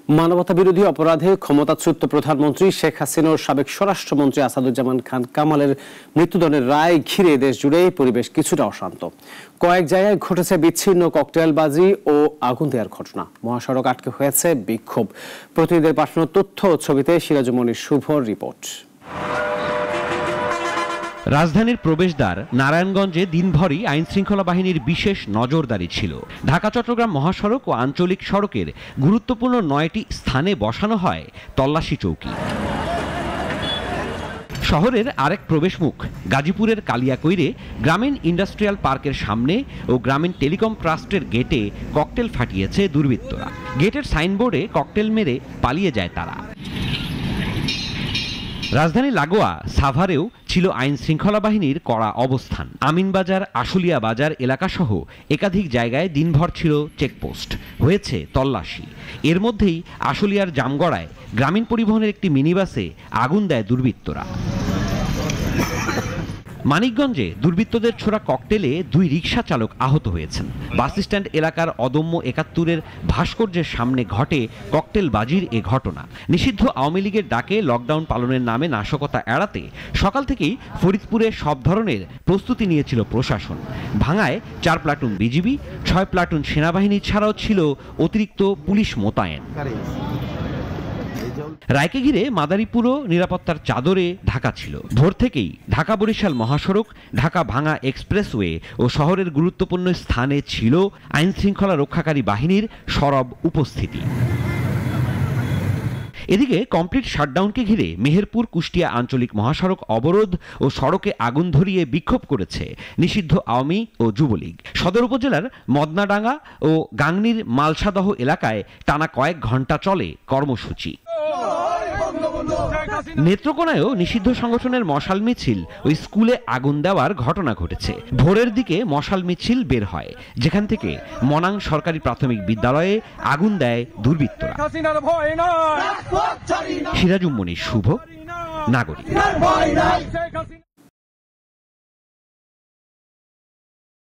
মানবতা বিরোধী অপরাধে ক্ষমতাচ্যুত প্রধানমন্ত্রী শেখ হাসিনার সাবেক স্বরাষ্ট্রমন্ত্রী আসাদুজ্জামান খান কামালের মৃত্যুদণ্ডের রায় ঘিরে দেশ জুড়ে পরিবেশ কিছুটা অশান্ত। কয়েক জায়গায় ঘটেছে বিচ্ছিন্ন ককটেলবাজি ও আগুন দেওয়ার ঘটনা। মহাসড়ক আটকে হয়েছে বিক্ষোভ। প্রতিনিধিদের পাঠানো তথ্য ও ছবিতে সিরাজুমনির শুভর রিপোর্ট। রাজধানীর প্রবেশদ্বার নারায়ণগঞ্জে দিনভরই আইন শৃঙ্খলা বাহিনীর বিশেষ নজরদারি ছিল। ঢাকা চট্টগ্রাম মহাসড়ক ও আঞ্চলিক সড়কের গুরুত্বপূর্ণ 9টি স্থানে বসানো হয় তল্লাশি চৌকি। শহরের আরেক প্রবেশমুখ গাজীপুরের কালিয়াকৈরে গ্রামীণ ইন্ডাস্ট্রিয়াল পার্কের সামনে ও গ্রামীণ টেলিকম ট্রাস্টের গেটে ককটেল ফাটিয়েছে দুর্বৃত্তরা। গেটের সাইনবোর্ডে ককটেল মেরে পালিয়ে যায় তারা। রাজধানী লাগোয়া সাভারেও ছিল আইন শৃঙ্খলা বাহিনীর কড়া অবস্থান। আমিনবাজার, আশুলিয়া বাজার এলাকাসহ একাধিক জায়গায় দিনভর ছিল চেকপোস্ট, হয়েছে তল্লাশি। এর মধ্যেই আশুলিয়ার জামগড়ায় গ্রামীণ পরিবহনের একটি মিনিবাসে আগুন দেয় দুর্বৃত্তরা। মানিকগঞ্জে দুর্বৃত্তদের ছোড়া ককটেলে 2 রিকশা চালক আহত হয়েছেন। বাসস্ট্যান্ড এলাকার অদম্য 71-এর ভাস্কর্যের সামনে ঘটে ককটেলবাজির এ ঘটনা। নিষিদ্ধ আওয়ামী লীগের ডাকে লকডাউন পালনের নামে নাশকতা এড়াতে সকাল থেকেই ফরিদপুরে সব ধরনের প্রস্তুতি নিয়েছিল প্রশাসন। ভাঙায় 4 প্লাটুন বিজিবি, 6 প্লাটুন সেনাবাহিনী ছাড়াও ছিল অতিরিক্ত পুলিশ মোতায়েন। রায়কে ঘিরে মাদারীপুরও নিরাপত্তার চাদরে ঢাকা ছিল। ভোর থেকেই ঢাকা বরিশাল মহাসড়ক, ঢাকা ভাঙা এক্সপ্রেসওয়ে ও শহরের গুরুত্বপূর্ণ স্থানে ছিল আইন শৃঙ্খলা রক্ষাকারী বাহিনীর সরব উপস্থিতি। এদিকে কমপ্লিট শাটডাউনকে ঘিরে মেহেরপুর কুষ্টিয়া আঞ্চলিক মহাসড়ক অবরোধ ও সড়কে আগুন ধরিয়ে বিক্ষোভ করেছে নিষিদ্ধ আওয়ামী ও যুবলীগ। সদর উপজেলার মদনাডাঙ্গা ও গাংনীর মালসাদহ এলাকায় টানা কয়েক ঘণ্টা চলে কর্মসূচি। নেত্রকোনায়ও নিষিদ্ধ সংগঠনের মশাল মিছিল ওই স্কুলে আগুন দেওয়ার ঘটনা ঘটেছে। ভোরের দিকে মশাল মিছিল বের হয়, যেখান থেকে মনাং সরকারি প্রাথমিক বিদ্যালয়ে আগুন দেয় দুর্বৃত্তরা। সিরাজুমনির শুভ, নাগরিক।